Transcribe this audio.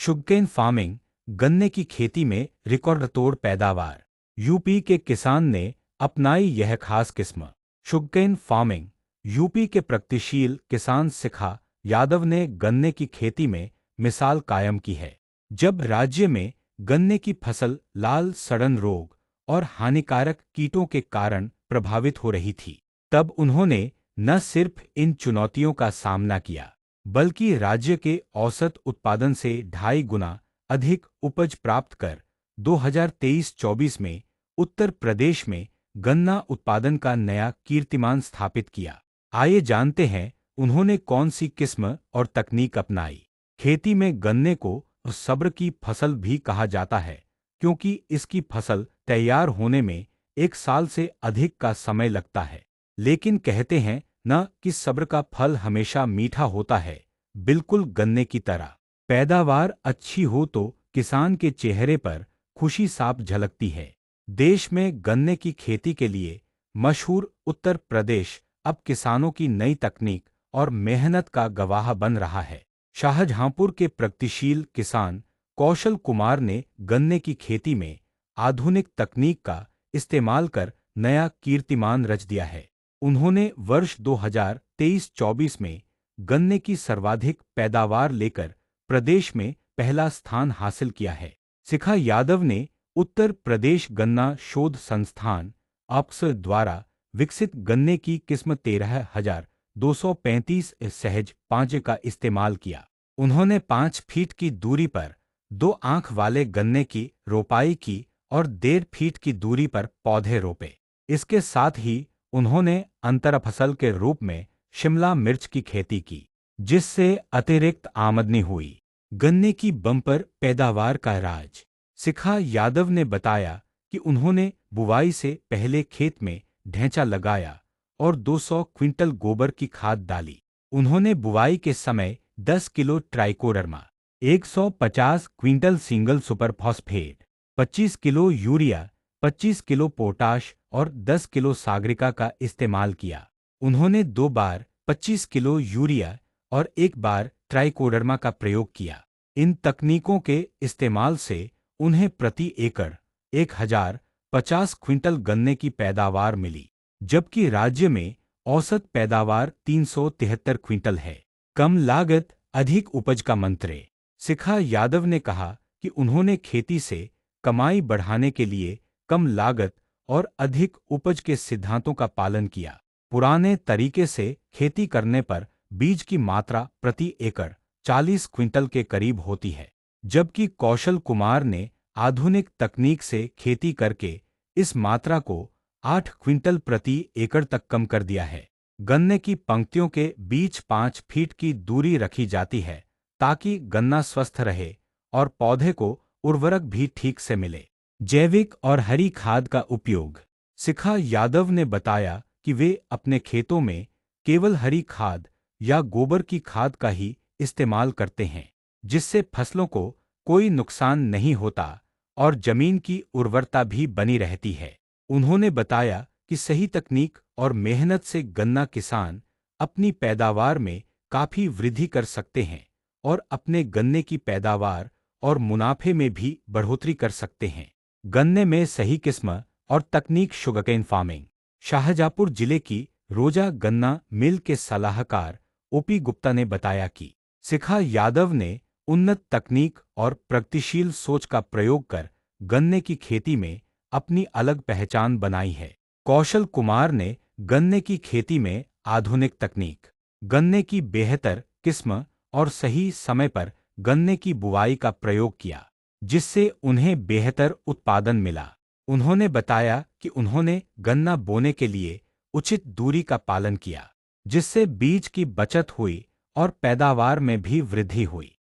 Sugarcane farming, गन्ने की खेती में रिकॉर्ड तोड़ पैदावार। यूपी के किसान ने अपनाई यह खास किस्म। Sugarcane farming. यूपी के प्रगतिशील किसान शिखा यादव ने गन्ने की खेती में मिसाल कायम की है। जब राज्य में गन्ने की फसल लाल सड़न रोग और हानिकारक कीटों के कारण प्रभावित हो रही थी, तब उन्होंने न सिर्फ इन चुनौतियों का सामना किया, बल्कि राज्य के औसत उत्पादन से 2.5 गुना अधिक उपज प्राप्त कर 2023-24 में उत्तर प्रदेश में गन्ना उत्पादन का नया कीर्तिमान स्थापित किया। आइए जानते हैं उन्होंने कौन सी किस्म और तकनीक अपनाई। खेती में गन्ने को सब्र की फसल भी कहा जाता है, क्योंकि इसकी फसल तैयार होने में 1 साल से अधिक का समय लगता है। लेकिन कहते हैं न कि सब्र का फल हमेशा मीठा होता है, बिल्कुल गन्ने की तरह। पैदावार अच्छी हो तो किसान के चेहरे पर खुशी साफ झलकती है। देश में गन्ने की खेती के लिए मशहूर उत्तर प्रदेश अब किसानों की नई तकनीक और मेहनत का गवाह बन रहा है। शाहजहांपुर के प्रगतिशील किसान कौशल कुमार ने गन्ने की खेती में आधुनिक तकनीक का इस्तेमाल कर नया कीर्तिमान रच दिया है। उन्होंने वर्ष 2023-24 में गन्ने की सर्वाधिक पैदावार लेकर प्रदेश में पहला स्थान हासिल किया है। शिखा यादव ने उत्तर प्रदेश गन्ना शोध संस्थान (APS) द्वारा विकसित गन्ने की किस्म 13,235 सहज 5 का इस्तेमाल किया। उन्होंने 5 फीट की दूरी पर 2 आंख वाले गन्ने की रोपाई की और 1.5 फीट की दूरी पर पौधे रोपे। इसके साथ ही उन्होंने अंतरफसल के रूप में शिमला मिर्च की खेती की, जिससे अतिरिक्त आमदनी हुई। गन्ने की बम्पर पैदावार का राज। शिखा यादव ने बताया कि उन्होंने बुवाई से पहले खेत में ढैंचा लगाया और 200 क्विंटल गोबर की खाद डाली। उन्होंने बुवाई के समय 10 kilo trichoderma, 150 quintal single super phosphate, 25 kilo urea, 25 kilo potash और 10 किलो सागरिका का इस्तेमाल किया। उन्होंने 2 बार 25 किलो यूरिया और 1 बार ट्राइकोडर्मा का प्रयोग किया। इन तकनीकों के इस्तेमाल से उन्हें प्रति एकड़ 1050 क्विंटल गन्ने की पैदावार मिली, जबकि राज्य में औसत पैदावार 373 क्विंटल है। कम लागत अधिक उपज का मंत्र। शिखा यादव ने कहा कि उन्होंने खेती से कमाई बढ़ाने के लिए कम लागत और अधिक उपज के सिद्धांतों का पालन किया। पुराने तरीके से खेती करने पर बीज की मात्रा प्रति एकड़ 40 क्विंटल के करीब होती है, जबकि कौशल कुमार ने आधुनिक तकनीक से खेती करके इस मात्रा को 8 क्विंटल प्रति एकड़ तक कम कर दिया है। गन्ने की पंक्तियों के बीच 5 फीट की दूरी रखी जाती है ताकि गन्ना स्वस्थ रहे और पौधे को उर्वरक भी ठीक से मिले। जैविक और हरी खाद का उपयोग। शिखा यादव ने बताया कि वे अपने खेतों में केवल हरी खाद या गोबर की खाद का ही इस्तेमाल करते हैं, जिससे फसलों को कोई नुकसान नहीं होता और जमीन की उर्वरता भी बनी रहती है। उन्होंने बताया कि सही तकनीक और मेहनत से गन्ना किसान अपनी पैदावार में काफी वृद्धि कर सकते हैं और अपने गन्ने की पैदावार और मुनाफे में भी बढ़ोतरी कर सकते हैं। गन्ने में सही किस्म और तकनीक। Sugarcane farming. शाहजहांपुर जिले की रोजा गन्ना मिल के सलाहकार ओपी गुप्ता ने बताया कि शिखा यादव ने उन्नत तकनीक और प्रगतिशील सोच का प्रयोग कर गन्ने की खेती में अपनी अलग पहचान बनाई है। कौशल कुमार ने गन्ने की खेती में आधुनिक तकनीक, गन्ने की बेहतर किस्म और सही समय पर गन्ने की बुवाई का प्रयोग किया, जिससे उन्हें बेहतर उत्पादन मिला। उन्होंने बताया कि उन्होंने गन्ना बोने के लिए उचित दूरी का पालन किया, जिससे बीज की बचत हुई और पैदावार में भी वृद्धि हुई।